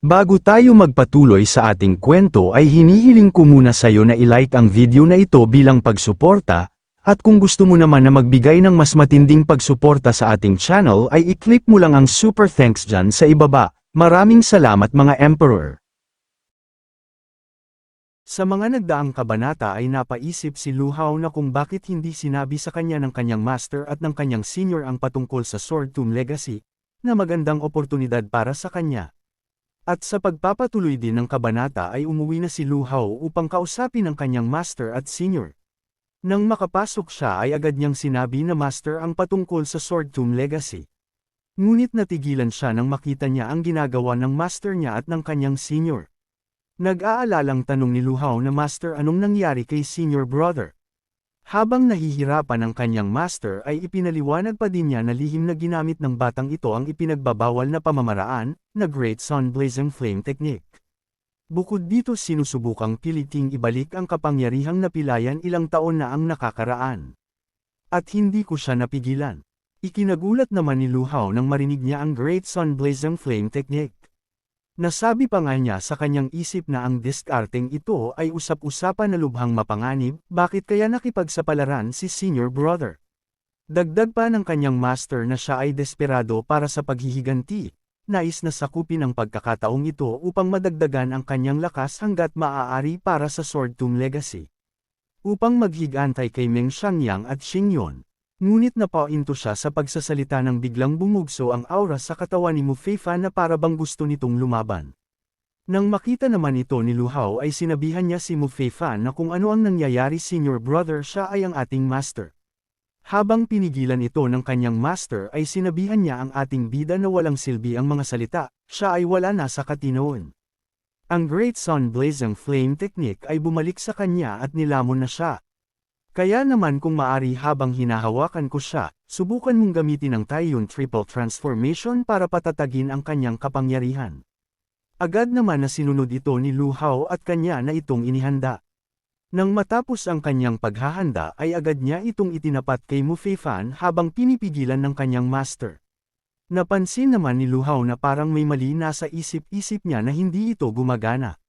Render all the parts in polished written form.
Bago tayo magpatuloy sa ating kwento ay hinihiling ko muna sa'yo na i-like ang video na ito bilang pagsuporta, at kung gusto mo naman na magbigay ng mas matinding pagsuporta sa ating channel ay i-click mo lang ang super thanks dyan sa ibaba. Maraming salamat mga Emperor! Sa mga nagdaang kabanata ay napaisip si Lu Hao na kung bakit hindi sinabi sa kanya ng kanyang master at ng kanyang senior ang patungkol sa Sword Tomb Legacy, na magandang oportunidad para sa kanya. At sa pagpapatuloy din ng kabanata ay umuwi na si Lu Hao upang kausapin ang kanyang master at senior. Nang makapasok siya ay agad niyang sinabi na master ang patungkol sa Sword Tomb Legacy. Ngunit natigilan siya nang makita niya ang ginagawa ng master niya at ng kanyang senior. Nag-aalalang tanong ni Lu Hao na master anong nangyari kay senior brother. Habang nahihirapan ang kanyang master ay ipinaliwanag pa din niya na lihim na ginamit ng batang ito ang ipinagbabawal na pamamaraan, na Great Sun Blazing Flame Technique. Bukod dito sinusubukang piliting ibalik ang kapangyarihang napilayan ilang taon na ang nakakaraan. At hindi ko siya napigilan. Ikinagulat naman ni Lu Hao nang marinig niya ang Great Sun Blazing Flame Technique. Nasabi pa nga niya sa kanyang isip na ang diskarteng ito ay usap-usapan na lubhang mapanganib, bakit kaya nakipagsapalaran si senior brother. Dagdag pa ng kanyang master na siya ay desperado para sa paghihiganti, nais na sakupin ang pagkakataong ito upang madagdagan ang kanyang lakas hanggat maaari para sa Sword Tomb Legacy. Upang maghigantay kay Meng Xiangyang at Xingyon. Ngunit napainto siya sa pagsasalita nang biglang bumugso ang aura sa katawan ni Mu Feifan na para bang gusto nitong lumaban. Nang makita naman ito ni Lu Hao ay sinabihan niya si Mu Feifan na kung ano ang nangyayari senior brother siya ay ang ating master. Habang pinigilan ito ng kanyang master ay sinabihan niya ang ating bida na walang silbi ang mga salita, siya ay wala na sa katinoon. Ang Great Sun Blazing Flame Technique ay bumalik sa kanya at nilamon na siya. Kaya naman kung maari habang hinahawakan ko siya, subukan mong gamitin ang Taiyun Triple Transformation para patatagin ang kanyang kapangyarihan. Agad naman na sinunod ito ni Lu Hao at kanya na itong inihanda. Nang matapos ang kanyang paghahanda ay agad niya itong itinapat kay Mu Feifan habang pinipigilan ng kanyang master. Napansin naman ni Lu Hao na parang may mali nasa isip-isip niya na hindi ito gumagana.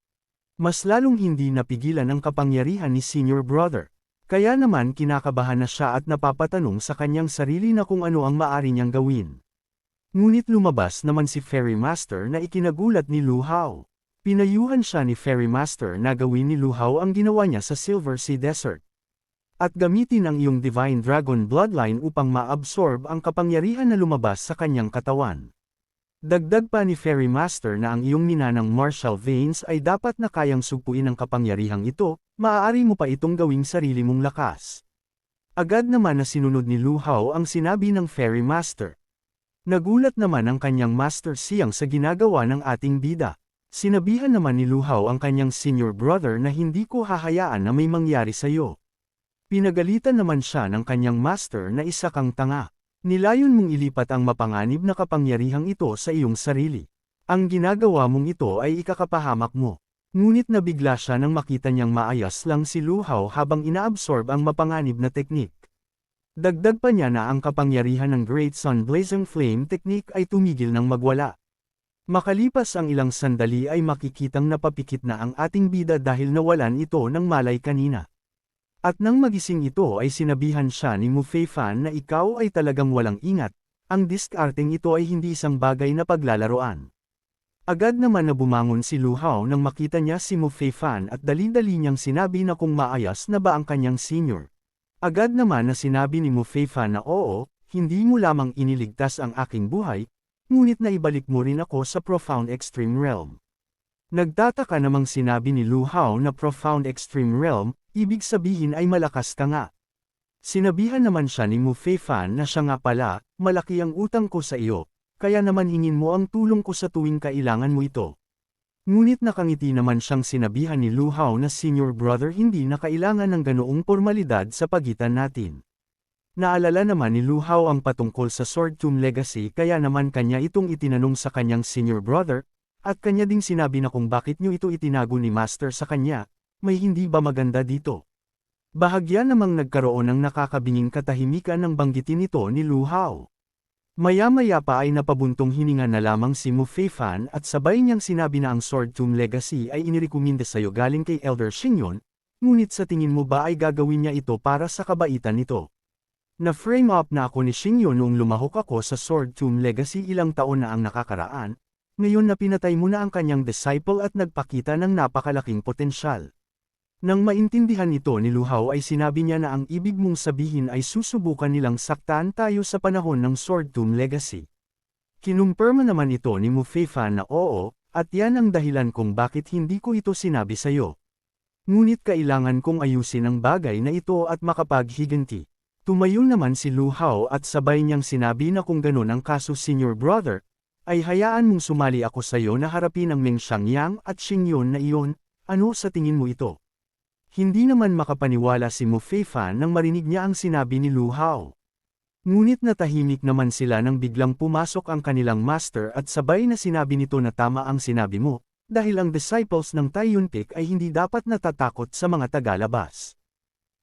Mas lalong hindi napigilan ang kapangyarihan ni senior brother. Kaya naman kinakabahan na siya at napapatanong sa kanyang sarili na kung ano ang maari niyang gawin. Ngunit lumabas naman si Fairy Master na ikinagulat ni Lu Hao. Pinayuhan siya ni Fairy Master na gawin ni Lu Hao ang ginawa niya sa Silver Sea Desert. At gamitin ang iyong Divine Dragon Bloodline upang ma-absorb ang kapangyarihan na lumabas sa kanyang katawan. Dagdag pa ni Fairy Master na ang iyong ninanang martial veins ay dapat na kayang sugpuin ang kapangyarihang ito, maaari mo pa itong gawing sarili mong lakas. Agad naman na sinunod ni Lu Hao ang sinabi ng Fairy Master. Nagulat naman ang kanyang master siyang sa ginagawa ng ating bida. Sinabihan naman ni Lu Hao ang kanyang senior brother na hindi ko hahayaan na may mangyari sa iyo. Pinagalitan naman siya ng kanyang master na isa kang tanga. Nilayon mong ilipat ang mapanganib na kapangyarihang ito sa iyong sarili. Ang ginagawa mong ito ay ikakapahamak mo. Ngunit nabigla siya nang makita niyang maayos lang si Lu Hao habang inaabsorb ang mapanganib na teknik. Dagdag pa niya na ang kapangyarihan ng Great Sun Blazing Flame Technique ay tumigil ng magwala. Makalipas ang ilang sandali ay makikitang napapikit na ang ating bida dahil nawalan ito ng malay kanina. At nang magising ito ay sinabihan siya ni Mu Feifan na ikaw ay talagang walang ingat, ang diskarteng ito ay hindi isang bagay na paglalaroan. Agad naman na bumangon si Lu Hao nang makita niya si Mu Feifan at dali-dali niyang sinabi na kung maayos na ba ang kanyang senior. Agad naman na sinabi ni Mu Feifan na oo, hindi mo lamang iniligtas ang aking buhay, ngunit naibalik mo rin ako sa Profound Extreme Realm. Nagtataka namang sinabi ni Lu Hao na Profound Extreme Realm, ibig sabihin ay malakas ka nga. Sinabihan naman siya ni Mu Feifan na siya nga pala, malaki ang utang ko sa iyo, kaya naman hingin mo ang tulong ko sa tuwing kailangan mo ito. Ngunit nakangiti naman siyang sinabihan ni Lu Hao na senior brother hindi na kailangan ng ganoong formalidad sa pagitan natin. Naalala naman ni Lu Hao ang patungkol sa Sword Tomb Legacy kaya naman kanya itong itinanong sa kanyang senior brother, at kanya ding sinabi na kung bakit niyo ito itinago ni Master sa kanya, may hindi ba maganda dito? Bahagya namang nagkaroon ng nakakabinging katahimikan nang banggitin ito ni Lu Hao. Maya-maya pa ay napabuntong hininga na lamang si Mu Feifan at sabay niyang sinabi na ang Sword Tomb Legacy ay inirekomenda sa'yo galing kay Elder Xingyon, ngunit sa tingin mo ba ay gagawin niya ito para sa kabaitan nito? Na-frame up na ako ni Xingyon noong lumahok ako sa Sword Tomb Legacy ilang taon na ang nakakaraan, ngayon na pinatay mo na ang kanyang disciple at nagpakita ng napakalaking potensyal. Nang maintindihan ito ni Lu Hao ay sinabi niya na ang ibig mong sabihin ay susubukan nilang saktan tayo sa panahon ng Sword Tomb Legacy. Kinumpirma naman ito ni Mu Feifan na oo, at yan ang dahilan kung bakit hindi ko ito sinabi sa'yo. Ngunit kailangan kong ayusin ang bagay na ito at makapaghiganti. Tumayo naman si Lu Hao at sabay niyang sinabi na kung ganun ang kaso senior brother, ay hayaan mong sumali ako sa'yo na harapin ang Meng Xiangyang at Xingyon na iyon, ano sa tingin mo ito? Hindi naman makapaniwala si Mu Feifan nang marinig niya ang sinabi ni Lu Hao. Ngunit natahimik naman sila nang biglang pumasok ang kanilang master at sabay na sinabi nito na tama ang sinabi mo, dahil ang disciples ng Tai Yunpik ay hindi dapat natatakot sa mga tagalabas.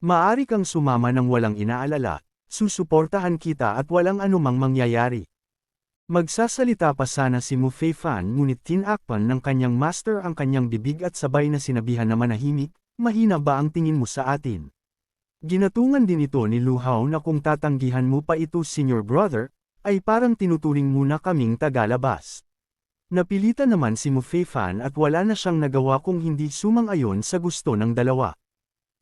Maari kang sumama ng walang inaalala, susuportahan kita at walang anumang mangyayari. Magsasalita pa sana si Mu Feifan ngunit tinakpan ng kanyang master ang kanyang bibig at sabay na sinabihan na manahimik, mahina ba ang tingin mo sa atin? Ginatungan din ito ni Lu Hao na kung tatanggihan mo pa ito senior brother, ay parang tinuturing muna kaming tagalabas. Napilitan naman si Mu Feifan at wala na siyang nagawa kung hindi sumang-ayon sa gusto ng dalawa.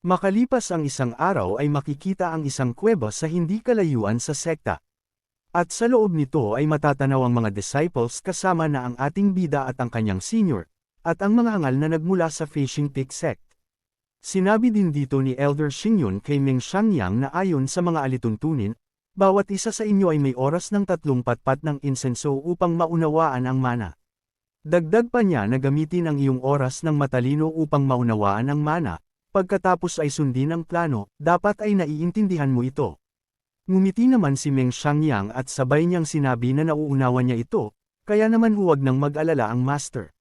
Makalipas ang isang araw ay makikita ang isang kuweba sa hindi kalayuan sa sekta. At sa loob nito ay matatanaw ang mga disciples kasama na ang ating bida at ang kanyang senior, at ang mga hangal na nagmula sa Fishing Peak sect. Sinabi din dito ni Elder Xingyon kay Meng Xiangyang na ayon sa mga alituntunin, bawat isa sa inyo ay may oras ng 3 patpat ng insenso upang maunawaan ang mana. Dagdag pa niya na gamitin ang iyong oras ng matalino upang maunawaan ang mana, pagkatapos ay sundin ang plano, dapat ay naiintindihan mo ito. Ngumiti naman si Meng Xiangyang at sabay niyang sinabi na nauunawa niya ito, kaya naman huwag nang mag-alala ang master.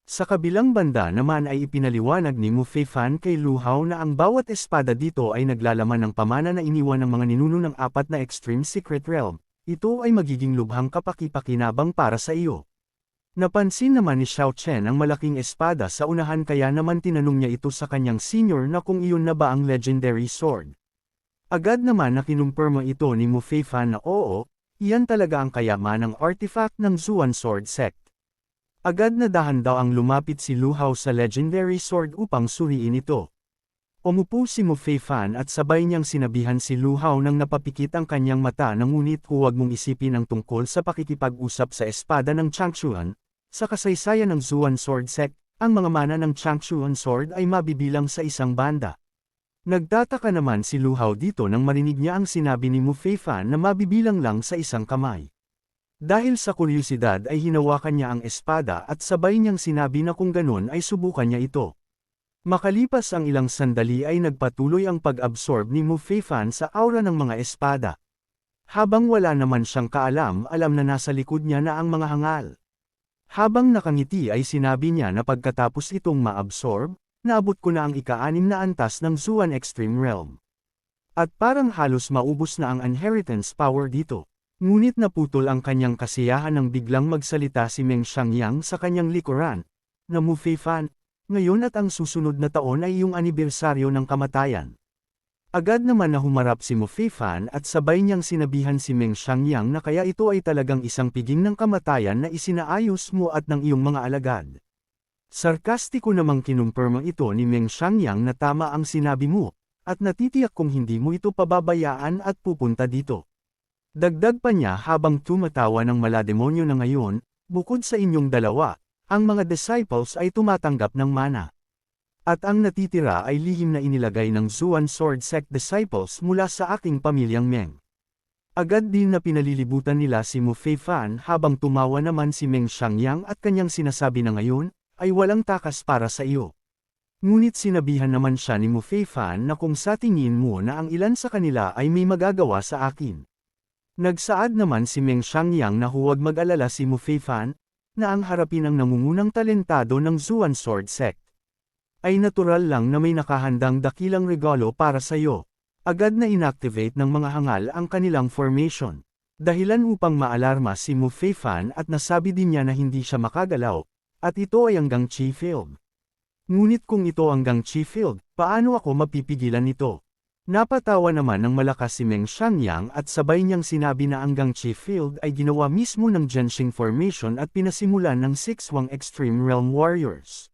Sa kabilang banda naman ay ipinaliwanag ni Mu Feifan kay Lu Hao na ang bawat espada dito ay naglalaman ng pamana na iniwan ng mga ninuno ng 4 na Extreme Secret Realm. Ito ay magiging lubhang kapaki-pakinabang para sa iyo. Napansin naman ni Xiao Chen ang malaking espada sa unahan kaya naman tinanong niya ito sa kanyang senior na kung iyon na ba ang legendary sword. Agad naman na kinumpirma ito ni Mu Feifan na oo, iyan talaga ang kayamanang artifact ng Zuan Sword Sect. Agad na dahan daw ang lumapit si Lu Hao sa legendary sword upang suriin ito. Umupo si Mu Feifan at sabay niyang sinabihan si Lu Hao nang napapikit ang kanyang mata na ngunit huwag mong isipin ang tungkol sa pakikipag-usap sa espada ng Changchuan. Sa kasaysayan ng Zuan Sword Sect, ang mga mana ng Changchuan Sword ay mabibilang sa isang banda. Nagtataka naman si Lu Hao dito nang marinig niya ang sinabi ni Mu Feifan na mabibilang lang sa isang kamay. Dahil sa kuryosidad ay hinawakan niya ang espada at sabay niyang sinabi na kung ganun ay subukan niya ito. Makalipas ang ilang sandali ay nagpatuloy ang pag-absorb ni Mu Feifan sa aura ng mga espada. Habang wala naman siyang kaalam-alam na nasa likod niya na ang mga hangal. Habang nakangiti ay sinabi niya na pagkatapos itong ma-absorb, naabot ko na ang ika-6 na antas ng Zuan Extreme Realm. At parang halos maubos na ang inheritance power dito. Ngunit naputol ang kanyang kasiyahan nang biglang magsalita si Meng Xiangyang sa kanyang likuran, na Mu Feifan, ngayon at ang susunod na taon ay iyong anibersaryo ng kamatayan. Agad naman na humarap si Mu Feifan at sabay niyang sinabihan si Meng Xiangyang na kaya ito ay talagang isang piging ng kamatayan na isinaayos mo at ng iyong mga alagad. Sarkastiko namang kinumpirma ito ni Meng Xiangyang na tama ang sinabi mo, at natitiyak kung hindi mo ito pababayaan at pupunta dito. Dagdag pa niya habang tumatawa ng malademonyo na ngayon, bukod sa inyong dalawa, ang mga disciples ay tumatanggap ng mana. At ang natitira ay lihim na inilagay ng Zuan Sword Sect disciples mula sa aking pamilyang Meng. Agad din na pinalilibutan nila si Mu Feifan habang tumawa naman si Meng Xiangyang at kanyang sinasabi na ngayon, ay walang takas para sa iyo. Ngunit sinabihan naman siya ni Mu Feifan na kung sa tingin mo na ang ilan sa kanila ay may magagawa sa akin. Nagsaad naman si Meng Xiangyang na huwag mag-alala si Mu Feifan, na ang harapin ang nangungunang talentado ng Zuan Sword Sect. Ay natural lang na may nakahandang dakilang regalo para sa iyo. Agad na inactivate ng mga hangal ang kanilang formation. Dahilan upang maalarma si Mu Feifan at nasabi din niya na hindi siya makagalaw, at ito ay hanggang Chi Field. Ngunit kung ito hanggang Chi Field, paano ako mapipigilan nito? Napatawa naman ng malakas si Meng Xiangyang at sabay niyang sinabi na hanggang Chi Field ay ginawa mismo ng Genshin Formation at pinasimulan ng 6 Extreme Realm Warriors.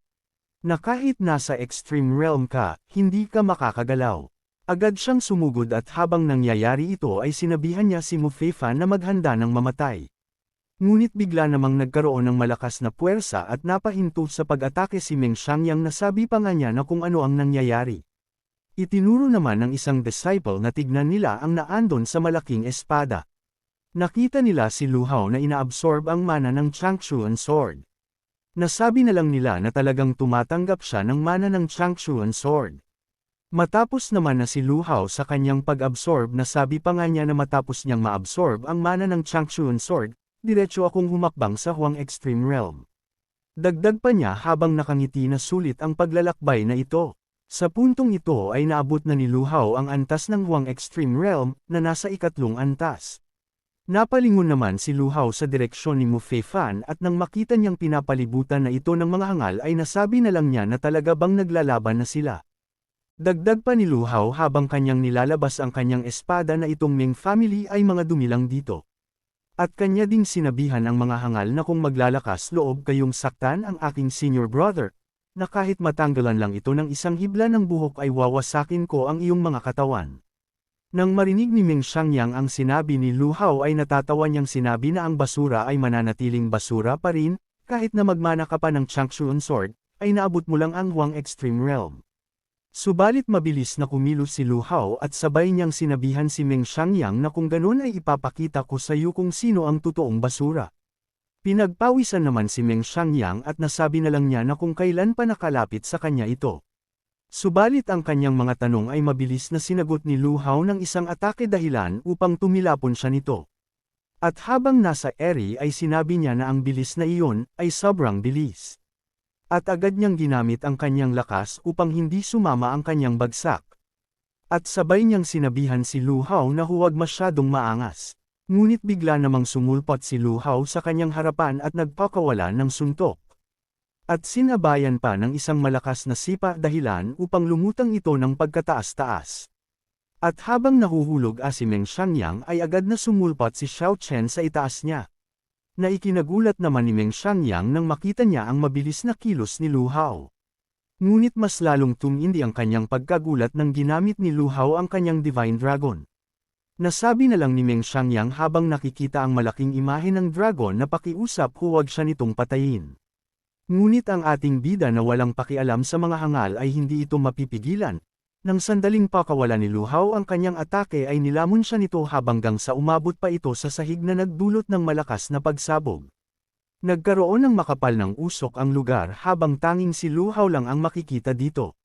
Na kahit nasa Extreme Realm ka, hindi ka makakagalaw. Agad siyang sumugod at habang nangyayari ito ay sinabihan niya si Mu Feifan na maghanda ng mamatay. Ngunit bigla namang nagkaroon ng malakas na puwersa at napahinto sa pag-atake si Meng Xiangyang na sabi pa nga niya na kung ano ang nangyayari. Itinuro naman ng isang disciple na tignan nila ang naandon sa malaking espada. Nakita nila si Lu Hao na inaabsorb ang mana ng Changchuan Sword. Nasabi na lang nila na talagang tumatanggap siya ng mana ng Changchuan Sword. Matapos naman na si Lu Hao sa kanyang pag-absorb na sabi pa nga niya na matapos niyang ma-absorb ang mana ng Changchuan Sword, diretso akong humakbang sa Huang Extreme Realm. Dagdag pa niya habang nakangiti na sulit ang paglalakbay na ito. Sa puntong ito ay naabot na ni Lu Hao ang antas ng Huang Extreme Realm na nasa ikatlong antas. Napalingon naman si Lu Hao sa direksyon ni Mu Feifan at nang makita niyang pinapalibutan na ito ng mga hangal ay nasabi na lang niya na talaga bang naglalaban na sila. Dagdag pa ni Lu Hao habang kanyang nilalabas ang kanyang espada na itong Ming family ay mga dumilang dito. At kanya ding sinabihan ang mga hangal na kung maglalakas loob kayong saktan ang aking senior brother, na kahit matanggalan lang ito ng isang hibla ng buhok ay wawasakin ko ang iyong mga katawan. Nang marinig ni Meng Xiangyang ang sinabi ni Lu Hao ay natatawa niyang sinabi na ang basura ay mananatiling basura pa rin, kahit na magmana ka pa ng Changchuan Sword, ay naabot mo lang ang Huang Extreme Realm. Subalit mabilis na kumilos si Lu Hao at sabay niyang sinabihan si Meng Xiangyang na kung ganun ay ipapakita ko sa iyo kung sino ang totoong basura. Pinagpawisan naman si Meng Xiangyang at nasabi na lang niya na kung kailan pa nakalapit sa kanya ito. Subalit ang kanyang mga tanong ay mabilis na sinagot ni Lu Hao ng isang atake dahilan upang tumilapon siya nito. At habang nasa eri ay sinabi niya na ang bilis na iyon ay sobrang bilis. At agad niyang ginamit ang kanyang lakas upang hindi sumama ang kanyang bagsak. At sabay niyang sinabihan si Lu Hao na huwag masyadong maangas. Ngunit bigla namang sumulpot si Lu Hao sa kanyang harapan at nagpakawala ng suntok. At sinabayan pa ng isang malakas na sipa dahilan upang lumutang ito ng pagkataas-taas. At habang nahuhulog si Meng Xiangyang ay agad na sumulpot si Xiao Chen sa itaas niya. Na ikinagulat naman ni Meng Xiangyang nang makita niya ang mabilis na kilos ni Lu Hao. Ngunit mas lalong tumindi ang kanyang pagkagulat nang ginamit ni Lu Hao ang kanyang Divine Dragon. Nasabi na lang ni Meng Xiangyang habang nakikita ang malaking imahe ng dragon na pakiusap huwag siya nitong patayin. Ngunit ang ating bida na walang pakialam sa mga hangal ay hindi ito mapipigilan. Nang sandaling pakawalan ni Lu Hao ang kanyang atake ay nilamon siya nito habang sa umabot pa ito sa sahig na nagdulot ng malakas na pagsabog. Nagkaroon ng makapal ng usok ang lugar habang tanging si Lu Hao lang ang makikita dito.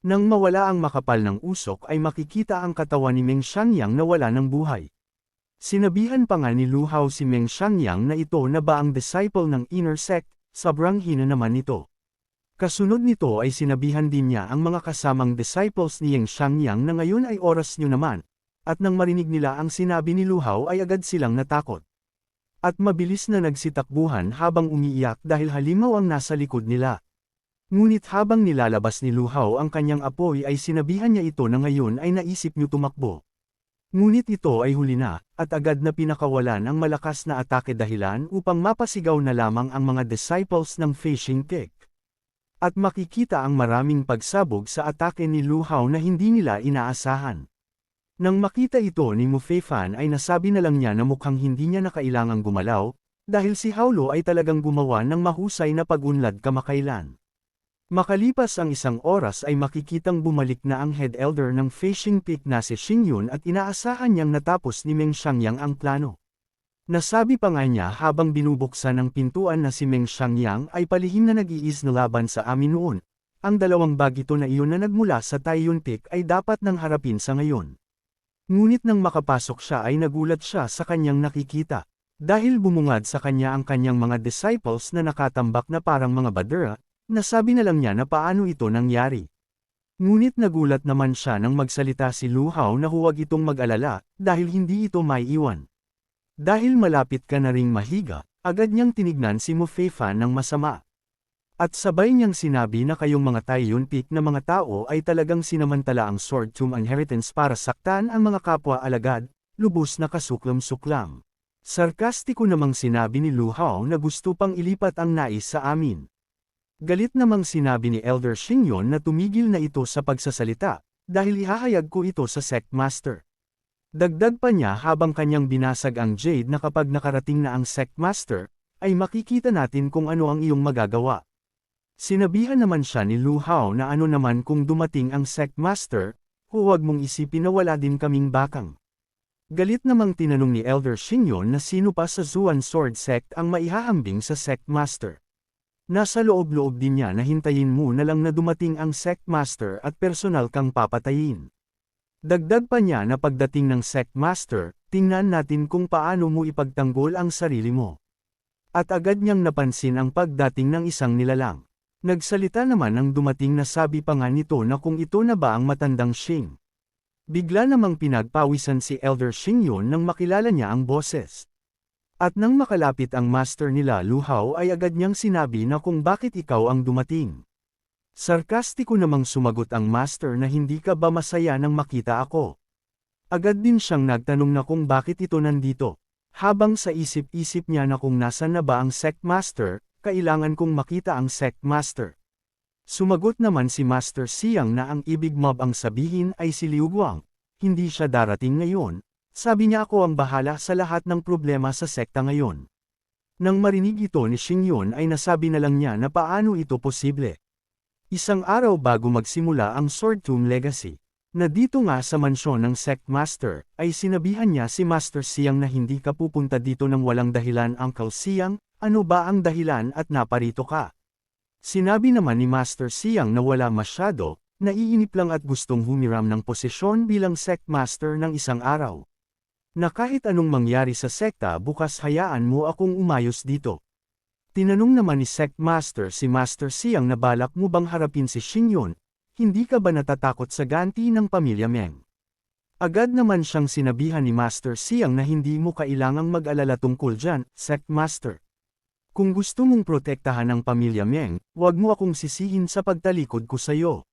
Nang mawala ang makapal ng usok ay makikita ang katawan ni Meng Xiangyang na wala ng buhay. Sinabihan pa nga ni Lu Hao si Meng Xiangyang na ito na ba ang disciple ng inner sect, sobrang hina naman ito. Kasunod nito ay sinabihan din niya ang mga kasamang disciples ni Meng Xiangyang na ngayon ay oras niyo naman, at nang marinig nila ang sinabi ni Lu Hao ay agad silang natakot. At mabilis na nagsitakbuhan habang umiiyak dahil halimaw ang nasa likod nila. Ngunit habang nilalabas ni Lu Hao ang kanyang apoy ay sinabihan niya ito na ngayon ay naisip niyo tumakbo. Ngunit ito ay huli na, at agad na pinakawalan ang malakas na atake dahilan upang mapasigaw na lamang ang mga disciples ng Fishing Kick. At makikita ang maraming pagsabog sa atake ni Lu Hao na hindi nila inaasahan. Nang makita ito ni Mu Feifan ay nasabi na lang niya na mukhang hindi niya na kailangang gumalaw, dahil si Hao Luo ay talagang gumawa ng mahusay na pag-unlad kamakailan. Makalipas ang isang oras ay makikitang bumalik na ang head elder ng Fishing Peak na si Xingyun at inaasahan niyang natapos ni Meng Xiangyang ang plano. Nasabi pa nga niya habang binubuksan ng pintuan na si Meng Xiangyang ay palihim na nag-iis na laban sa amin noon. Ang dalawang bagito na iyon na nagmula sa Taiyuan Peak ay dapat nang harapin sa ngayon. Ngunit nang makapasok siya ay nagulat siya sa kanyang nakikita. Dahil bumungad sa kanya ang kanyang mga disciples na nakatambak na parang mga badera, nasabi na lang niya na paano ito nangyari. Ngunit nagulat naman siya nang magsalita si Lu Hao na huwag itong mag-alala, dahil hindi ito maiiwan. Dahil malapit ka na ring mahiga, agad niyang tinignan si Mu Feifan ng masama. At sabay niyang sinabi na kayong mga Taiyunpik na mga tao ay talagang sinamantala ang Sword Tomb Inheritance para saktan ang mga kapwa alagad, lubos na kasuklam-suklam. Sarkastiko namang sinabi ni Lu Hao na gusto pang ilipat ang nais sa amin. Galit namang sinabi ni Elder Xingyon na tumigil na ito sa pagsasalita, dahil ihahayag ko ito sa Sect Master. Dagdag pa niya habang kanyang binasag ang Jade na kapag nakarating na ang Sect Master, ay makikita natin kung ano ang iyong magagawa. Sinabihan naman siya ni Lu Hao na ano naman kung dumating ang Sect Master, huwag mong isipin na wala din kaming bakang. Galit namang tinanong ni Elder Xingyon na sino pa sa Zuan Sword Sect ang maihahambing sa Sect Master. Nasa loob-loob din niya na hintayin mo na lang na dumating ang Sect Master at personal kang papatayin. Dagdag pa niya na pagdating ng Sect Master, tingnan natin kung paano mo ipagtanggol ang sarili mo. At agad niyang napansin ang pagdating ng isang nilalang. Nagsalita naman ang dumating na sabi pa nga nito na kung ito na ba ang matandang Xing. Bigla namang pinagpawisan si Elder Xingyon nang makilala niya ang boses. At nang makalapit ang master nila Lu Hao ay agad niyang sinabi na kung bakit ikaw ang dumating. Sarkastiko namang sumagot ang master na hindi ka ba masaya nang makita ako. Agad din siyang nagtanong na kung bakit ito nandito. Habang sa isip-isip niya na kung nasan na ba ang Sect Master, kailangan kong makita ang Sect Master. Sumagot naman si Master Siang na ang ibig mob ang sabihin ay si Liu Guang, hindi siya darating ngayon, sabi niya ako ang bahala sa lahat ng problema sa sekta ngayon. Nang marinig ito ni Xingyon ay nasabi na lang niya na paano ito posible. Isang araw bago magsimula ang Sword Tomb Legacy, na dito nga sa mansyon ng Sect Master, ay sinabihan niya si Master Siang na hindi ka pupunta dito ng walang dahilan Uncle Siang, ano ba ang dahilan at naparito ka? Sinabi naman ni Master Siang na wala masyado, naiinip lang at gustong humiram ng posisyon bilang Sect Master ng isang araw. Na kahit anong mangyari sa sekta bukas hayaan mo akong umayos dito. Tinanong naman ni Sect Master si Master Siang na balak mo bang harapin si Xingyon, hindi ka ba natatakot sa ganti ng pamilya Meng? Agad naman siyang sinabihan ni Master Siang na hindi mo kailangang mag-alala tungkol dyan, Sect Master. Kung gusto mong protektahan ang pamilya Meng, huwag mo akong sisihin sa pagtalikod ko sa iyo.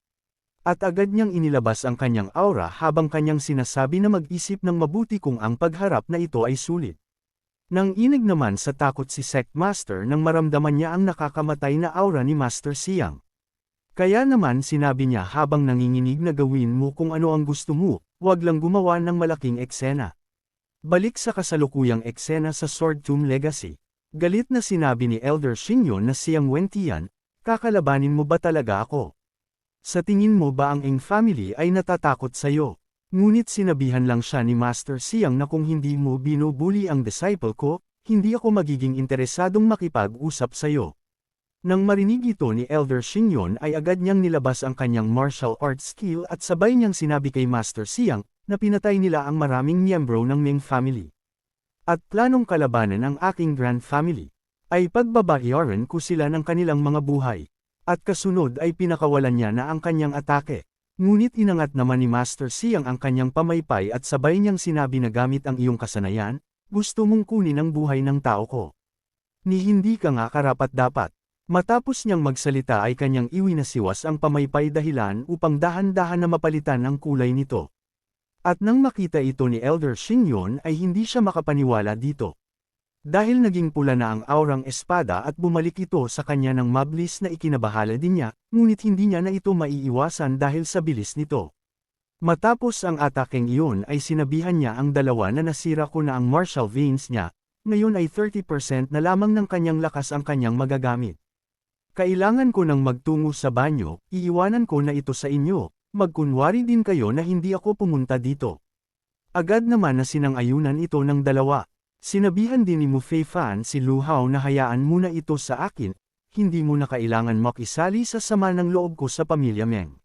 At agad niyang inilabas ang kanyang aura habang kanyang sinasabi na mag-isip ng mabuti kung ang pagharap na ito ay sulit. Nang inig naman sa takot si Sect Master nang maramdaman niya ang nakakamatay na aura ni Master Siang. Kaya naman sinabi niya habang nanginginig na gawin mo kung ano ang gusto mo, huwag lang gumawa ng malaking eksena. Balik sa kasalukuyang eksena sa Sword Tomb Legacy. Galit na sinabi ni Elder Xingyon na siyang Wentian, kakalabanin mo ba talaga ako? Sa tingin mo ba ang Eng family ay natatakot sa'yo? Ngunit sinabihan lang siya ni Master Siang na kung hindi mo binubuli ang disciple ko, hindi ako magiging interesadong makipag-usap sa'yo. Nang marinig ito ni Elder Xingyon ay agad niyang nilabas ang kanyang martial arts skill at sabay niyang sinabi kay Master Siang na pinatay nila ang maraming miyembro ng Meng family. At planong kalabanan ang aking grand family, ay pagbabayaran ko sila ng kanilang mga buhay. At kasunod ay pinakawalan niya na ang kanyang atake. Ngunit inangat naman ni Master Siang ang kanyang pamaypay at sabay niyang sinabi na gamit ang iyong kasanayan, gusto mong kunin ang buhay ng tao ko. Ni hindi ka nga karapat-dapat. Matapos niyang magsalita ay kanyang iwinasiwas ang pamaypay dahilan upang dahan-dahan na mapalitan ang kulay nito. At nang makita ito ni Elder Xingyon ay hindi siya makapaniwala dito. Dahil naging pula na ang aurang espada at bumalik ito sa kanya ng mabilis na ikinabahala din niya, ngunit hindi niya na ito maiiwasan dahil sa bilis nito. Matapos ang atakeng iyon ay sinabihan niya ang dalawa na nasira ko na ang martial veins niya, ngayon ay 30% na lamang ng kanyang lakas ang kanyang magagamit. Kailangan ko nang magtungo sa banyo, iiwanan ko na ito sa inyo. Magkunwari din kayo na hindi ako pumunta dito. Agad naman na sinang-ayunan ito ng dalawa. Sinabihan din ni Mu Feifan si Lu Hao na hayaan muna ito sa akin, hindi mo na kailangan makisali sa sama ng loob ko sa pamilya Meng.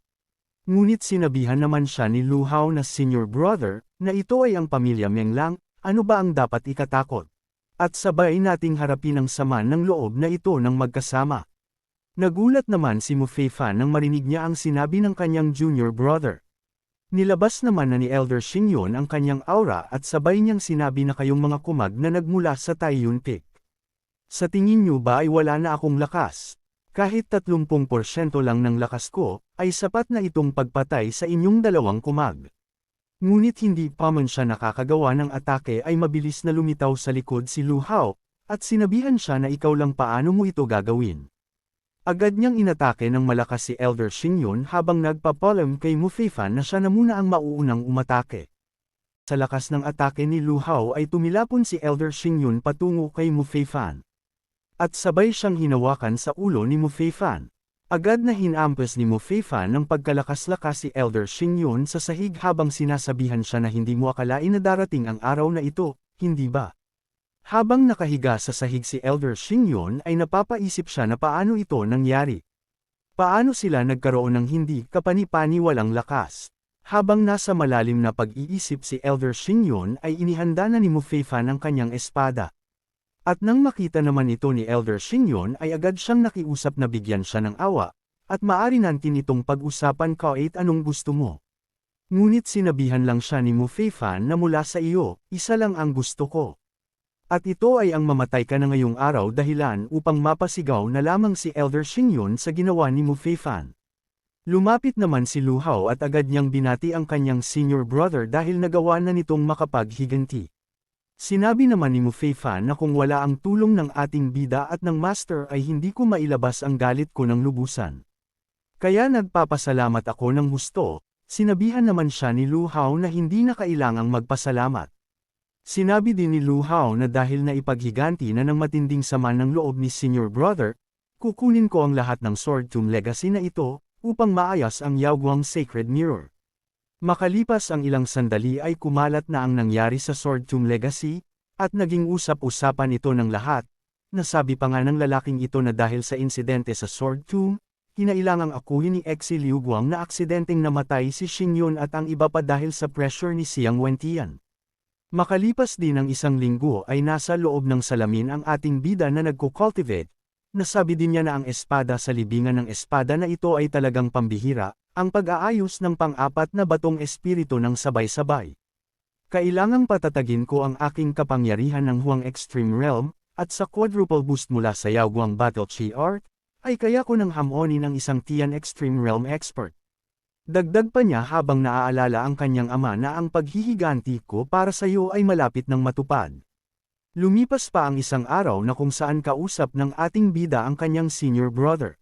Ngunit sinabihan naman siya ni Lu Hao na senior brother, na ito ay ang pamilya Meng lang, ano ba ang dapat ikatakot? At sabay nating harapin ang sama ng loob na ito ng magkasama. Nagulat naman si Mu Feifan nang marinig niya ang sinabi ng kanyang junior brother. Nilabas naman na ni Elder Xingyon ang kanyang aura at sabay niyang sinabi na kayong mga kumag na nagmula sa Taiyun Peak. Sa tingin niyo ba ay wala na akong lakas? Kahit 30% lang ng lakas ko, ay sapat na itong pagpatay sa inyong dalawang kumag. Ngunit hindi pa man siya nakakagawa ng atake ay mabilis na lumitaw sa likod si Lu Hao, at sinabihan siya na ikaw lang paano mo ito gagawin. Agad niyang inatake ng malakas si Elder Xingyon habang nagpapalam kay Mu Feifan na siya na muna ang mauunang umatake. Sa lakas ng atake ni Lu Hao ay tumilapon si Elder Xingyon patungo kay Mu Feifan. At sabay siyang hinawakan sa ulo ni Mu Feifan. Agad na hinampas ni Mu Feifan ng pagkalakas-lakas si Elder Xingyon sa sahig habang sinasabihan siya na hindi mo akalain na darating ang araw na ito, hindi ba? Habang nakahiga sa sahig si Elder Xingyon ay napapaisip siya na paano ito nangyari. Paano sila nagkaroon ng hindi kapani-paniwalang lakas? Habang nasa malalim na pag-iisip si Elder Xingyon ay inihanda na ni Mu Feifan ang kanyang espada. At nang makita naman ito ni Elder Xingyon ay agad siyang nakiusap na bigyan siya ng awa, at maaari natin itong pag-usapan kahit anong gusto mo. Ngunit sinabihan lang siya ni Mu Feifan na mula sa iyo, isa lang ang gusto ko. At ito ay ang mamatay ka na ngayong araw dahilan upang mapasigaw na lamang si Elder Xingyon sa ginawa ni Mu Feifan. Lumapit naman si Lu Hao at agad niyang binati ang kanyang senior brother dahil nagawa na nitong makapaghiganti. Sinabi naman ni Mu Feifan na kung wala ang tulong ng ating bida at ng master ay hindi ko mailabas ang galit ko ng lubusan. Kaya nagpapasalamat ako ng husto, sinabihan naman siya ni Lu Hao na hindi na kailangang magpasalamat. Sinabi din ni Lu Hao na dahil na ipaghiganti na ng matinding sama ng loob ni senior brother, kukunin ko ang lahat ng Sword Tomb Legacy na ito, upang maayos ang Yaoguang Sacred Mirror. Makalipas ang ilang sandali ay kumalat na ang nangyari sa Sword Tomb Legacy, at naging usap-usapan ito ng lahat. Nasabi pa nga ng lalaking ito na dahil sa insidente sa Sword Tomb, kinailangang akuhin ni Exi Liu Guang na aksidenteng namatay si Xingyon at ang iba pa dahil sa pressure ni Xiang Wentian. Makalipas din ng isang linggo ay nasa loob ng salamin ang ating bida na nagko-cultivate. Nasabi din niya na ang espada sa libingan ng espada na ito ay talagang pambihira, ang pag-aayos ng pang-apat na batong espiritu ng sabay-sabay. Kailangang patatagin ko ang aking kapangyarihan ng Huang Extreme Realm, at sa quadruple boost mula sa Yaoguang Battle Chi Art, ay kaya ko nang hamonin ang isang Tian Extreme Realm Expert. Dagdag pa niya habang naaalala ang kanyang ama na ang paghihiganti ko para sa iyo ay malapit ng matupad. Lumipas pa ang isang araw na kung saan kausap ng ating bida ang kanyang senior brother.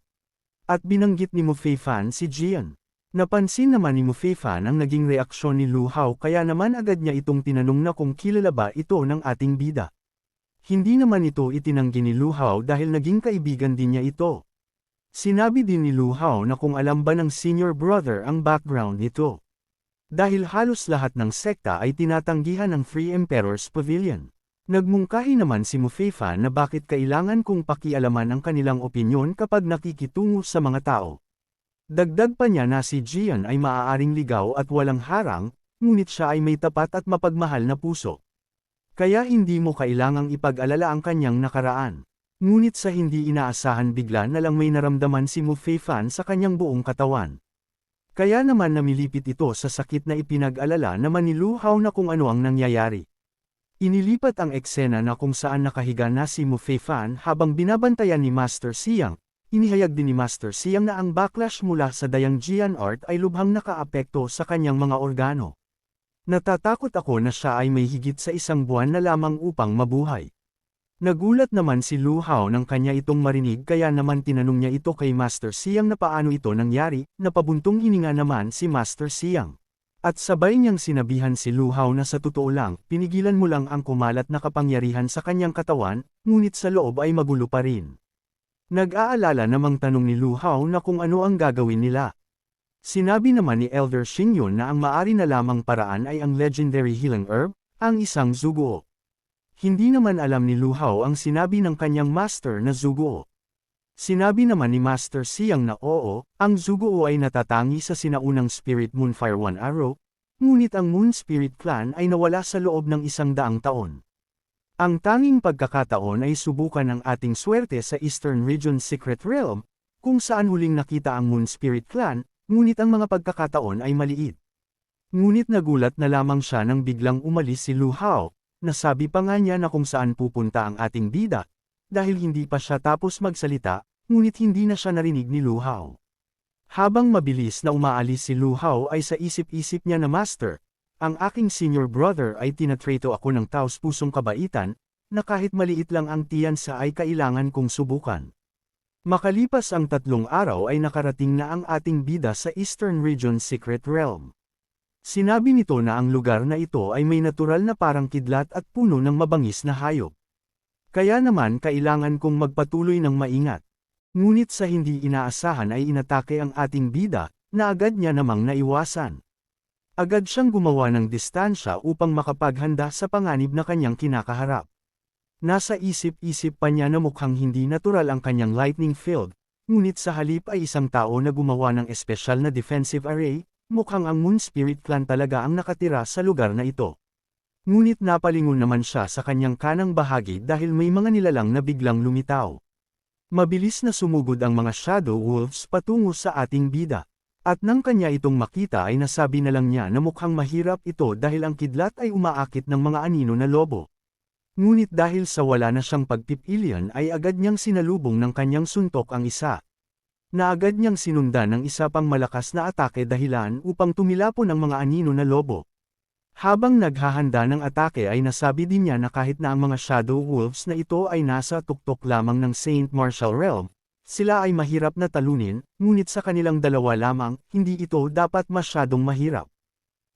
At binanggit ni Mu Feifan si Jian. Napansin naman ni Mu Feifan ang naging reaksyon ni Lu Hao kaya naman agad niya itong tinanong na kung kilala ba ito ng ating bida. Hindi naman ito itinanggi ni Lu Hao dahil naging kaibigan din niya ito. Sinabi din ni Lu Hao na kung alam ba ng senior brother ang background nito. Dahil halos lahat ng sekta ay tinatanggihan ng Free Emperor's Pavilion. Nagmungkahi naman si Mu Feifan na bakit kailangan kong pakialaman ang kanilang opinyon kapag nakikitungo sa mga tao. Dagdag pa niya na si Jian ay maaaring ligaw at walang harang, ngunit siya ay may tapat at mapagmahal na puso. Kaya hindi mo kailangang ipag-alala ang kanyang nakaraan. Ngunit sa hindi inaasahan bigla na lang may naramdaman si Mu Feifan sa kanyang buong katawan. Kaya naman namilipit ito sa sakit na ipinag-alala naman ni Lu Hao na kung ano ang nangyayari. Inilipat ang eksena na kung saan nakahiga na si Mu Feifan habang binabantayan ni Master Xiang. Inihayag din ni Master Xiang na ang backlash mula sa Dayangjian Art ay lubhang nakaapekto sa kanyang mga organo. Natatakot ako na siya ay may higit sa isang buwan na lamang upang mabuhay. Nagulat naman si Lu Hao nang kanya itong marinig kaya naman tinanong niya ito kay Master Xiang na paano ito nangyari, napabuntong hininga naman si Master Xiang. At sabay niyang sinabihan si Lu Hao na sa totoo lang, pinigilan mo lang ang kumalat na kapangyarihan sa kanyang katawan, ngunit sa loob ay magulo pa rin. Nag-aalala namang tanong ni Lu Hao na kung ano ang gagawin nila. Sinabi naman ni Elder Xingyon na ang maari na lamang paraan ay ang legendary healing herb, ang isang Zuguo. Hindi naman alam ni Lu Hao ang sinabi ng kanyang master na Zuguo. Sinabi naman ni Master Xiang na oo, ang Zuguo ay natatangi sa sinaunang Spirit Moonfire One Arrow, ngunit ang Moon Spirit Clan ay nawala sa loob ng 100 taon. Ang tanging pagkakataon ay subukan ang ating swerte sa Eastern Region Secret Realm, kung saan huling nakita ang Moon Spirit Clan, ngunit ang mga pagkakataon ay maliit. Ngunit nagulat na lamang siya nang biglang umalis si Lu Hao, nasabi pa nga niya na kung saan pupunta ang ating bida, dahil hindi pa siya tapos magsalita, ngunit hindi na siya narinig ni Lu Hao. Habang mabilis na umaalis si Lu Hao ay sa isip-isip niya na Master, ang aking senior brother ay tinatrato ako ng taos-pusong kabaitan, na kahit maliit lang ang tiyansa ay kailangan kong subukan. Makalipas ang 3 araw ay nakarating na ang ating bida sa Eastern Region Secret Realm. Sinabi nito na ang lugar na ito ay may natural na parang kidlat at puno ng mabangis na hayop. Kaya naman kailangan kong magpatuloy ng maingat. Ngunit sa hindi inaasahan ay inatake ang ating bida, na agad niya namang naiwasan. Agad siyang gumawa ng distansya upang makapaghanda sa panganib na kanyang kinakaharap. Nasa isip-isip pa niya na mukhang hindi natural ang kanyang lightning field, ngunit sa halip ay isang tao na gumawa ng espesyal na defensive array, mukhang ang Moon Spirit Clan talaga ang nakatira sa lugar na ito. Ngunit napalingon naman siya sa kanyang kanang bahagi dahil may mga nilalang na biglang lumitaw. Mabilis na sumugod ang mga Shadow Wolves patungo sa ating bida. At nang kanya itong makita ay nasabi na lang niya na mukhang mahirap ito dahil ang kidlat ay umaakit ng mga anino na lobo. Ngunit dahil sa wala na siyang pagpipilian ay agad niyang sinalubong ng kanyang suntok ang isa. Na agad niyang sinundan ng isa pang malakas na atake dahilan upang tumilapon ang mga anino na lobo. Habang naghahanda ng atake ay nasabi din niya na kahit na ang mga Shadow Wolves na ito ay nasa tuktok lamang ng Saint Martial Realm, sila ay mahirap na talunin, ngunit sa kanilang dalawa lamang, hindi ito dapat masyadong mahirap.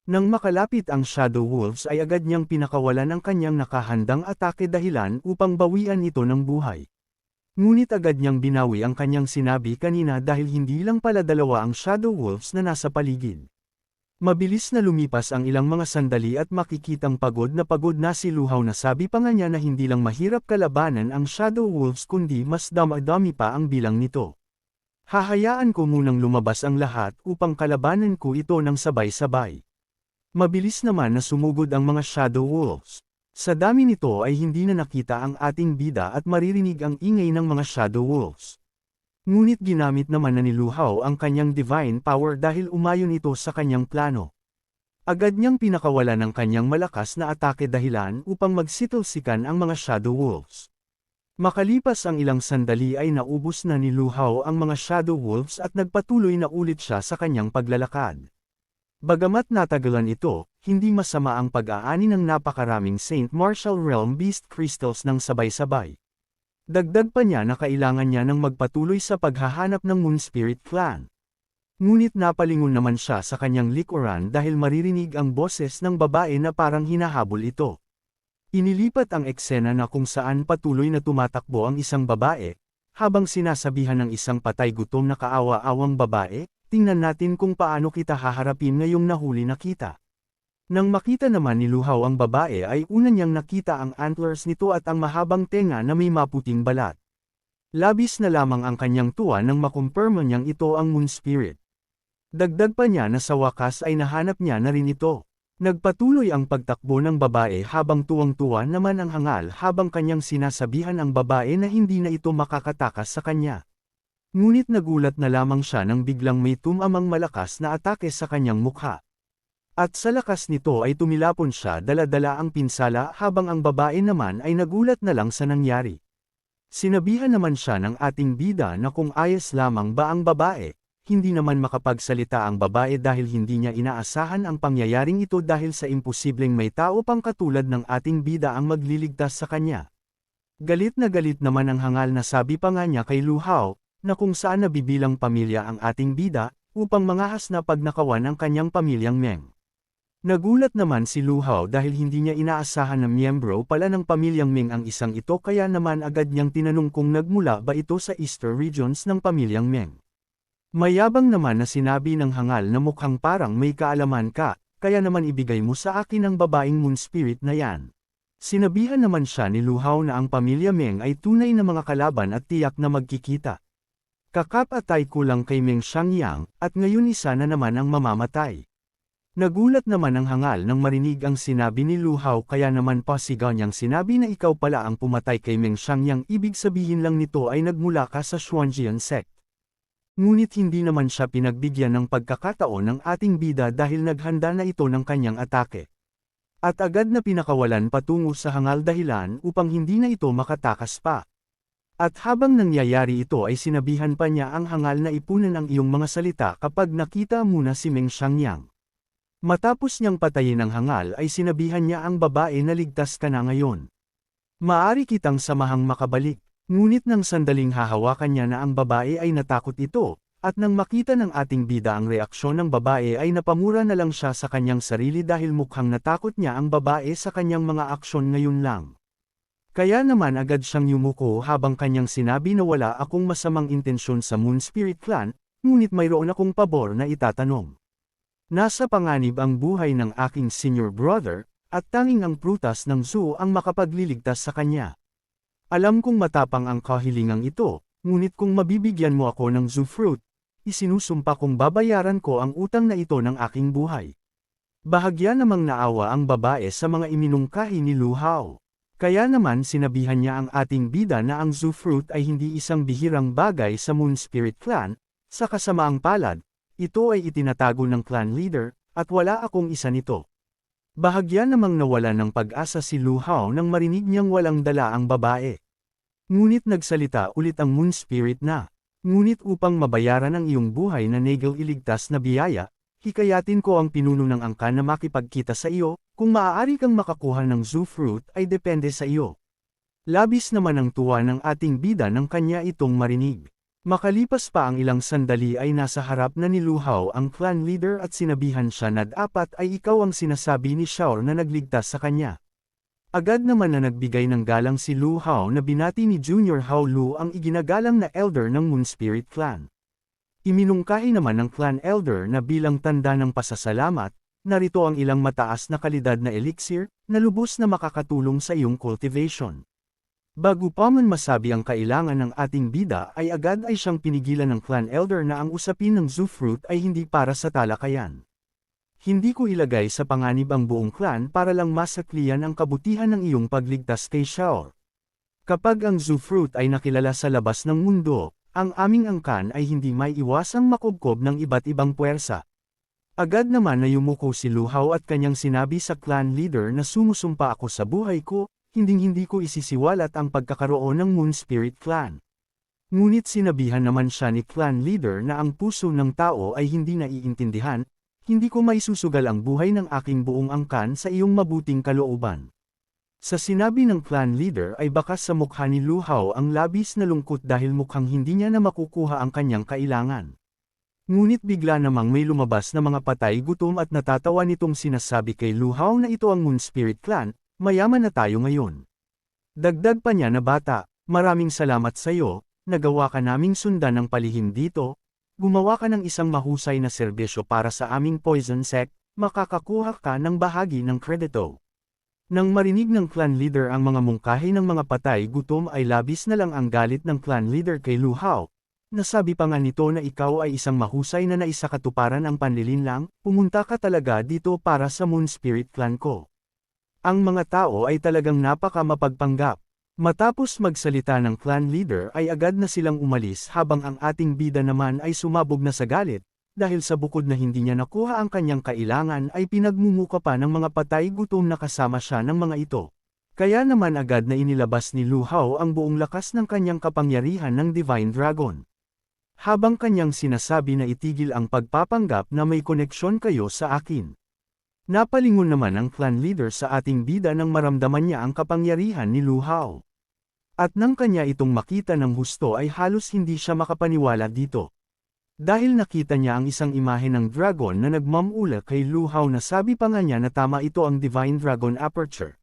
Nang makalapit ang Shadow Wolves ay agad niyang pinakawalan ang kanyang nakahandang atake dahilan upang bawian ito ng buhay. Ngunit agad niyang binawi ang kanyang sinabi kanina dahil hindi lang pala dalawa ang Shadow Wolves na nasa paligid. Mabilis na lumipas ang ilang mga sandali at makikitang pagod na si Lu Hao na sabi pa nga niya na hindi lang mahirap kalabanan ang Shadow Wolves kundi mas dami pa ang bilang nito. Hahayaan ko munang lumabas ang lahat upang kalabanan ko ito ng sabay-sabay. Mabilis naman na sumugod ang mga Shadow Wolves. Sa dami nito ay hindi na nakita ang ating bida at maririnig ang ingay ng mga Shadow Wolves. Ngunit ginamit naman na ni Lu Hao ang kanyang divine power dahil umayon ito sa kanyang plano. Agad niyang pinakawalan ang kanyang malakas na atake dahilan upang magsitalsikan ang mga Shadow Wolves. Makalipas ang ilang sandali ay naubos na ni Lu Hao ang mga Shadow Wolves at nagpatuloy na ulit siya sa kanyang paglalakad. Bagamat natagalan ito, hindi masama ang pag-aani ng napakaraming Saint Martial Realm Beast Crystals ng sabay-sabay. Dagdag pa niya na kailangan niya ng magpatuloy sa paghahanap ng Moon Spirit Clan. Ngunit napalingon naman siya sa kanyang likuran dahil maririnig ang boses ng babae na parang hinahabol ito. Inilipat ang eksena na kung saan patuloy na tumatakbo ang isang babae, habang sinasabihan ng isang patay gutom na kaawa-awang babae, tingnan natin kung paano kita haharapin ngayong nahuli na kita. Nang makita naman ni Lu Hao ang babae ay una niyang nakita ang antlers nito at ang mahabang tenga na may maputing balat. Labis na lamang ang kanyang tuwa nang makumpirma niyang ito ang Moon Spirit. Dagdag pa niya na sa wakas ay nahanap niya na rin ito. Nagpatuloy ang pagtakbo ng babae habang tuwang-tuwa naman ang hangal habang kanyang sinasabihan ang babae na hindi na ito makakatakas sa kanya. Ngunit nagulat na lamang siya nang biglang may tumamang malakas na atake sa kanyang mukha. At sa lakas nito ay tumilapon siya dala-dala ang pinsala habang ang babae naman ay nagulat na lang sa nangyari. Sinabihan naman siya ng ating bida na kung ayos lamang ba ang babae, hindi naman makapagsalita ang babae dahil hindi niya inaasahan ang pangyayaring ito dahil sa imposibleng may tao pang katulad ng ating bida ang magliligtas sa kanya. Galit naman ang hangal na sabi pa nga niya kay Lu Hao, na kung saan nabibilang pamilya ang ating bida, upang mangahas na pagnakawan ang kanyang pamilyang Meng. Nagulat naman si Lu Hao dahil hindi niya inaasahan na miyembro pala ng pamilyang Ming ang isang ito kaya naman agad niyang tinanong kung nagmula ba ito sa Eastern Regions ng pamilyang Meng. Mayabang naman na sinabi ng hangal na mukhang parang may kaalaman ka, kaya naman ibigay mo sa akin ang babaeng Moon Spirit na yan. Sinabihan naman siya ni Lu Hao na ang pamilya Meng ay tunay na mga kalaban at tiyak na magkikita. Kakapatay ko lang kay Meng Xiangyang, at ngayon isa na naman ang mamamatay. Nagulat naman ang hangal nang marinig ang sinabi ni Lu Hao kaya naman pasigaw niyang sinabi na ikaw pala ang pumatay kay Meng Xiangyang ibig sabihin lang nito ay nagmula ka sa Xuanjian sect. Ngunit hindi naman siya pinagbigyan ng pagkakataon ng ating bida dahil naghanda na ito ng kanyang atake. At agad na pinakawalan patungo sa hangal dahilan upang hindi na ito makatakas pa. At habang nangyayari ito ay sinabihan pa niya ang hangal na ipunan ang iyong mga salita kapag nakita muna si Meng Xiangyang. Matapos niyang patayin ang hangal ay sinabihan niya ang babae na ligtas ka na ngayon. Maari kitang samahang makabalik, ngunit nang sandaling hahawakan niya na ang babae ay natakot ito, at nang makita ng ating bida ang reaksyon ng babae ay napamura na lang siya sa kanyang sarili dahil mukhang natakot niya ang babae sa kanyang mga aksyon ngayon lang. Kaya naman agad siyang yumuko habang kanyang sinabi na wala akong masamang intensyon sa Moon Spirit Clan, ngunit mayroon akong pabor na itatanong. Nasa panganib ang buhay ng aking senior brother, at tanging ang prutas ng zoo ang makapagliligtas sa kanya. Alam kong matapang ang kahilingang ito, ngunit kung mabibigyan mo ako ng zoo fruit, isinusumpa kong babayaran ko ang utang na ito ng aking buhay. Bahagya namang naawa ang babae sa mga iminungkahi ni Lu Hao. Kaya naman sinabihan niya ang ating bida na ang zoo fruit ay hindi isang bihirang bagay sa Moon Spirit Clan, sa kasamaang palad, ito ay itinatago ng clan leader, at wala akong isa nito. Bahagya namang nawala ng pag-asa si Lu Hao nang marinig niyang walang dala ang babae. Ngunit nagsalita ulit ang Moon Spirit na, ngunit upang mabayaran ang iyong buhay na negel iligtas na biyaya, hikayatin ko ang pinuno ng angkan na makipagkita sa iyo, kung maaari kang makakuha ng zoo fruit ay depende sa iyo. Labis naman ang tuwa ng ating bida nang kanya itong marinig. Makalipas pa ang ilang sandali ay nasa harap na ni Lu Hao ang clan leader at sinabihan siya na dapat ay ikaw ang sinasabi ni Xiao na nagligtas sa kanya. Agad naman na nagbigay ng galang si Lu Hao na binati ni Junior Hao Lu ang iginagalang na elder ng Moon Spirit Clan. Iminungkahi naman ng clan elder na bilang tanda ng pasasalamat, narito ang ilang mataas na kalidad na elixir, na lubos na makakatulong sa iyong cultivation. Bago pa man masabi ang kailangan ng ating bida ay agad ay siyang pinigilan ng clan elder na ang usapin ng zoo fruit ay hindi para sa talakayan. Hindi ko ilagay sa panganib ang buong clan para lang masaklian ang kabutihan ng iyong pagligtas kay Xiao. Kapag ang zoo fruit ay nakilala sa labas ng mundo, ang aming angkan ay hindi may iwasang makubkob ng iba't ibang puwersa. Agad naman na yumuko si Lu Hao at kanyang sinabi sa clan leader na sumusumpa ako sa buhay ko, hinding-hindi ko isisiwalat ang pagkakaroon ng Moon Spirit Clan. Ngunit sinabihan naman siya ni clan leader na ang puso ng tao ay hindi naiintindihan, hindi ko maisusugal ang buhay ng aking buong angkan sa iyong mabuting kalooban. Sa sinabi ng clan leader ay bakas sa mukha ni Lu Hao ang labis na lungkot dahil mukhang hindi niya na makukuha ang kanyang kailangan. Ngunit bigla namang may lumabas na mga patay gutom at natatawa nitong sinasabi kay Lu Hao na ito ang Moon Spirit Clan, mayaman na tayo ngayon. Dagdag pa niya na bata, maraming salamat sa iyo, nagawa ka naming sundan ng palihim dito, gumawa ka ng isang mahusay na serbisyo para sa aming poison sect, makakakuha ka ng bahagi ng kredito. Nang marinig ng clan leader ang mga mungkahi ng mga patay gutom ay labis na lang ang galit ng clan leader kay Lu Hao. Nasabi pa nga nito na ikaw ay isang mahusay na naisakatuparan ang panlilinlang, pumunta ka talaga dito para sa Moon Spirit Clan ko. Ang mga tao ay talagang napaka mapagpanggap. Matapos magsalita ng clan leader ay agad na silang umalis habang ang ating bida naman ay sumabog na sa galit, dahil sa bukod na hindi niya nakuha ang kanyang kailangan ay pinagmumuka pa ng mga patay gutom na kasama siya ng mga ito. Kaya naman agad na inilabas ni Lu Hao ang buong lakas ng kanyang kapangyarihan ng Divine Dragon. Habang kanyang sinasabi na itigil ang pagpapanggap na may koneksyon kayo sa akin. Napalingon naman ang clan leader sa ating bida nang maramdaman niya ang kapangyarihan ni Lu Hao. At nang kanya itong makita ng husto ay halos hindi siya makapaniwala dito. Dahil nakita niya ang isang imahe ng dragon na nagmamula kay Lu Hao na sabi pa nga niya na tama ito ang Divine Dragon Aperture.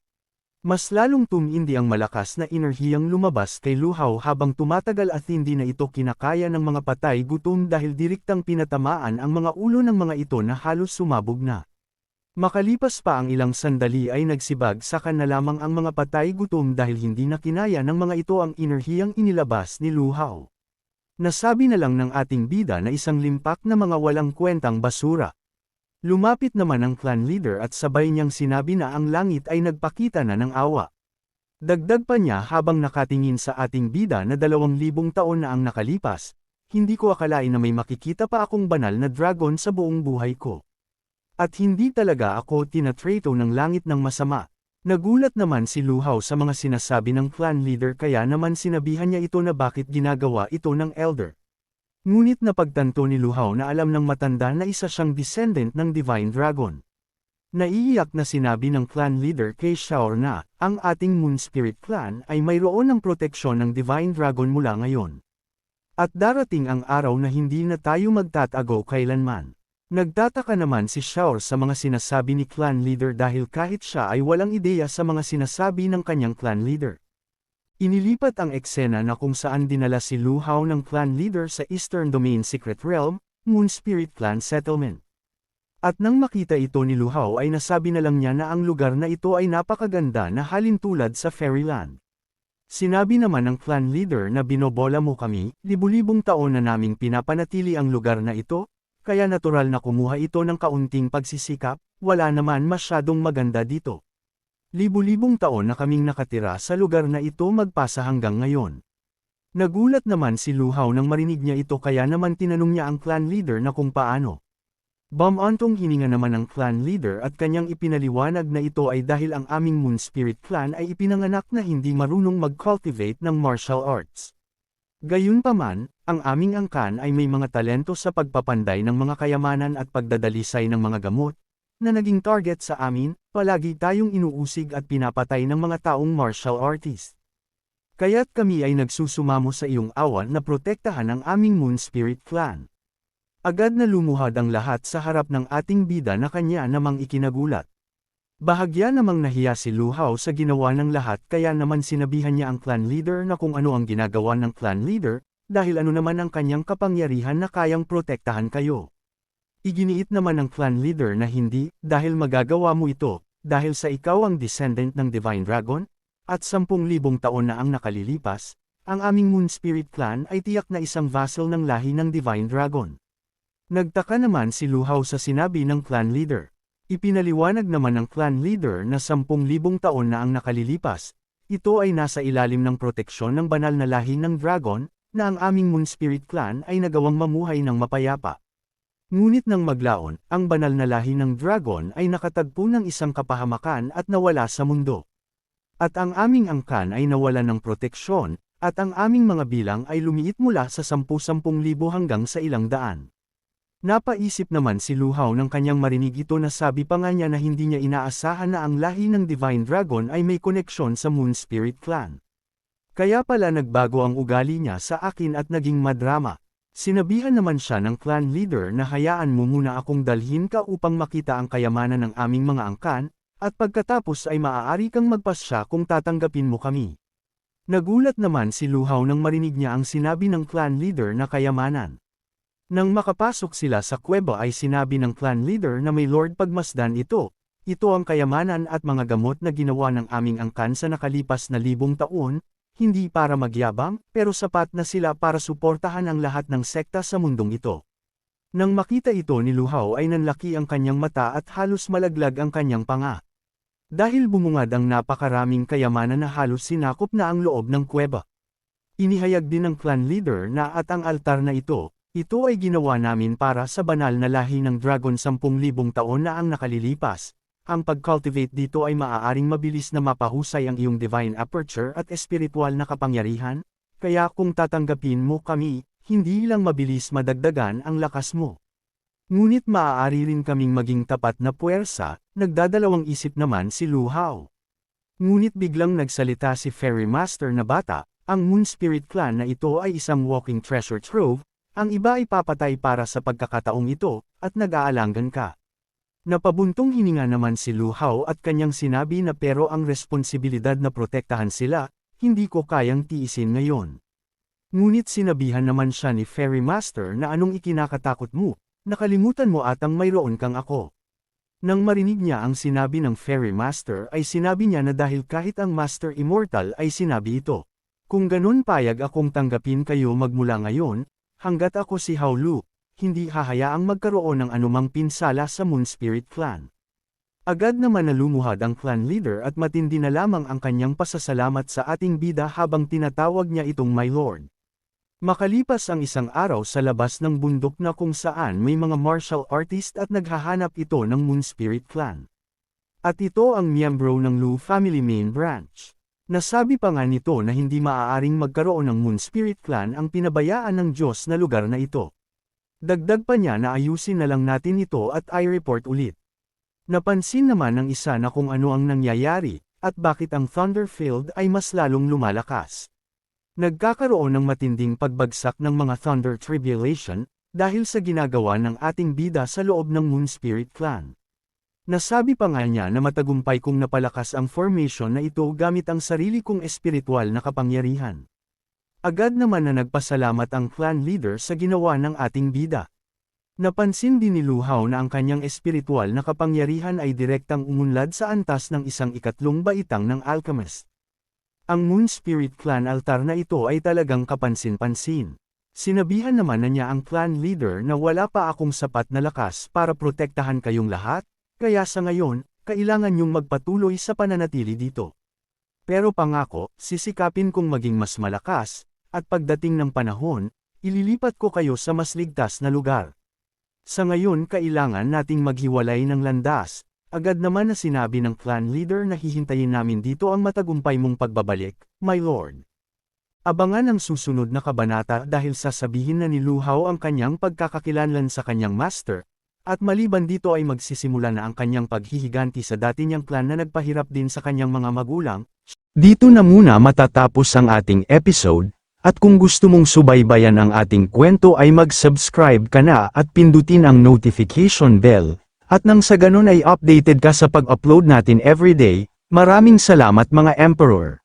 Mas lalong tumindi ang malakas na enerhiyang lumabas kay Lu Hao habang tumatagal at hindi na ito kinakaya ng mga patay gutom dahil direktang pinatamaan ang mga ulo ng mga ito na halos sumabog na. Makalipas pa ang ilang sandali ay nagsibagsakan na lamang ang mga patay gutom dahil hindi na kinaya ng mga ito ang enerhiyang inilabas ni Lu Hao. Nasabi na lang ng ating bida na isang limpak na mga walang kwentang basura. Lumapit naman ang clan leader at sabay niyang sinabi na ang langit ay nagpakita na ng awa. Dagdag pa niya habang nakatingin sa ating bida na 2,000 taon na ang nakalipas, hindi ko akalain na may makikita pa akong banal na dragon sa buong buhay ko. At hindi talaga ako tinatrato ng langit ng masama. Nagulat naman si Lu Hao sa mga sinasabi ng clan leader kaya naman sinabihan niya ito na bakit ginagawa ito ng elder. Ngunit napagtanto ni Lu Hao na alam ng matanda na isa siyang descendant ng Divine Dragon. Naiiyak na sinabi ng clan leader kay Xiaor na, ang ating Moon Spirit Clan ay mayroon ng proteksyon ng Divine Dragon mula ngayon. At darating ang araw na hindi na tayo magtatago kailanman. Nagtataka naman si Xiaor sa mga sinasabi ni clan leader dahil kahit siya ay walang ideya sa mga sinasabi ng kanyang clan leader. Inilipat ang eksena na kung saan dinala si Lu Hao ng clan leader sa Eastern Domain Secret Realm, Moon Spirit Clan Settlement. At nang makita ito ni Lu Hao ay nasabi na lang niya na ang lugar na ito ay napakaganda na halintulad sa Fairyland. Sinabi naman ng clan leader na binobola mo kami, libu-libong taon na naming pinapanatili ang lugar na ito, kaya natural na kumuha ito ng kaunting pagsisikap, wala naman masyadong maganda dito. Libu-libong taon na kaming nakatira sa lugar na ito magpasa hanggang ngayon. Nagulat naman si Lu Hao nang marinig niya ito kaya naman tinanong niya ang clan leader na kung paano. Bumantong hininga naman ng clan leader at kanyang ipinaliwanag na ito ay dahil ang aming Moon Spirit Clan ay ipinanganak na hindi marunong mag-cultivate ng martial arts. Gayunpaman, ang aming angkan ay may mga talento sa pagpapanday ng mga kayamanan at pagdadalisay ng mga gamot, na naging target sa amin, palagi tayong inuusig at pinapatay ng mga taong martial artist. Kaya't kami ay nagsusumamo sa iyong awan na protektahan ang aming Moon Spirit Clan. Agad na lumuhad ang lahat sa harap ng ating bida na kanya namang ikinagulat. Bahagya namang nahiya si Lu Hao sa ginawa ng lahat kaya naman sinabihan niya ang clan leader na kung ano ang ginagawa ng clan leader, dahil ano naman ang kanyang kapangyarihan na kayang protektahan kayo. Iginiit naman ng clan leader na hindi, dahil magagawa mo ito, dahil sa ikaw ang descendant ng Divine Dragon, at 10,000 taon na ang nakalilipas, ang aming Moon Spirit Clan ay tiyak na isang vassal ng lahi ng Divine Dragon. Nagtaka naman si Lu Hao sa sinabi ng clan leader. Ipinaliwanag naman ng clan leader na 10,000 taon na ang nakalilipas, ito ay nasa ilalim ng proteksyon ng banal na lahi ng dragon, na ang aming Moon Spirit Clan ay nagawang mamuhay ng mapayapa. Ngunit nang maglaon, ang banal na lahi ng dragon ay nakatagpo ng isang kapahamakan at nawala sa mundo. At ang aming angkan ay nawala ng proteksyon, at ang aming mga bilang ay lumiit mula sa 10,000 hanggang sa ilang daan. Napaisip naman si Lu Hao nang kanyang marinig ito na sabi pa nga niya na hindi niya inaasahan na ang lahi ng Divine Dragon ay may koneksyon sa Moon Spirit Clan. Kaya pala nagbago ang ugali niya sa akin at naging madrama. Sinabihan naman siya ng clan leader na hayaan mo muna akong dalhin ka upang makita ang kayamanan ng aming mga angkan, at pagkatapos ay maaari kang magpasya kung tatanggapin mo kami. Nagulat naman si Lu Hao nang marinig niya ang sinabi ng clan leader na kayamanan. Nang makapasok sila sa kuweba ay sinabi ng clan leader na may Lord Pagmasdan ito. Ito ang kayamanan at mga gamot na ginawa ng aming angkan sa nakalipas na 1,000 taon, hindi para magyabang, pero sapat na sila para suportahan ang lahat ng sekta sa mundong ito. Nang makita ito ni Lu Hao ay nanlaki ang kanyang mata at halos malaglag ang kanyang panga. Dahil bumungad ang napakaraming kayamanan na halos sinakop na ang loob ng kuweba. Inihayag din ng clan leader na at ang altar na ito ay ginawa namin para sa banal na lahi ng dragon 10,000 taon na ang nakalilipas. Ang pag-cultivate dito ay maaaring mabilis na mapahusay ang iyong divine aperture at espiritual na kapangyarihan, kaya kung tatanggapin mo kami, hindi lang mabilis madagdagan ang lakas mo. Ngunit maaari rin kaming maging tapat na puwersa, nagdadalawang isip naman si Lu Hao. Ngunit biglang nagsalita si Fairy Master na bata, ang Moon Spirit Clan na ito ay isang walking treasure trove, ang iba ay papatay para sa pagkakataong ito, at nag-aalangan ka. Napabuntong hininga naman si Lu Hao at kanyang sinabi na pero ang responsibilidad na protektahan sila, hindi ko kayang tiisin ngayon. Ngunit sinabihan naman siya ni Fairy Master na anong ikinakatakot mo, nakalimutan mo atang mayroon kang ako. Nang marinig niya ang sinabi ng Fairy Master ay sinabi niya na dahil kahit ang Master Immortal ay sinabi ito. Kung ganun payag akong tanggapin kayo magmula ngayon, hanggat ako si Hao Lu, hindi hahayaang magkaroon ng anumang pinsala sa Moon Spirit Clan. Agad naman nalumuhad ang clan leader at matindi na lamang ang kanyang pasasalamat sa ating bida habang tinatawag niya itong My Lord. Makalipas ang isang araw sa labas ng bundok na kung saan may mga martial artist at naghahanap ito ng Moon Spirit Clan. At ito ang miyembro ng Lu family main branch. Nasabi pa nga nito na hindi maaaring magkaroon ng Moon Spirit Clan ang pinabayaan ng Diyos na lugar na ito. Dagdag pa niya na ayusin na lang natin ito at i-report ulit. Napansin naman ng isa na kung ano ang nangyayari, at bakit ang Thunderfield ay mas lalong lumalakas. Nagkakaroon ng matinding pagbagsak ng mga Thunder Tribulation, dahil sa ginagawa ng ating bida sa loob ng Moon Spirit Clan. Nasabi pa nga niya na matagumpay kong napalakas ang formation na ito gamit ang sarili kong espiritual na kapangyarihan. Agad naman na nagpasalamat ang clan leader sa ginawa ng ating bida. Napansin din ni Lu Hao na ang kanyang espiritual na kapangyarihan ay direktang umunlad sa antas ng isang ikatlong baitang ng alchemist. Ang Moon Spirit Clan altar na ito ay talagang kapansin-pansin. Sinabihan naman na niya ang clan leader na wala pa akong sapat na lakas para protektahan kayong lahat, kaya sa ngayon, kailangan niyong magpatuloy sa pananatili dito. Pero pangako, sisikapin kong maging mas malakas, at pagdating ng panahon, ililipat ko kayo sa mas ligtas na lugar. Sa ngayon kailangan nating maghiwalay ng landas. Agad naman na sinabi ng clan leader na hihintayin namin dito ang matagumpay mong pagbabalik, my lord. Abangan ang susunod na kabanata dahil sasabihin na ni Lu Hao ang kanyang pagkakakilanlan sa kanyang master, at maliban dito ay magsisimula na ang kanyang paghihiganti sa dati niyang clan na nagpahirap din sa kanyang mga magulang. Dito na muna matatapos ang ating episode, at kung gusto mong subaybayan ang ating kwento ay mag-subscribe ka na at pindutin ang notification bell. At nang sa ganun ay updated ka sa pag-upload natin everyday, maraming salamat mga Emperor.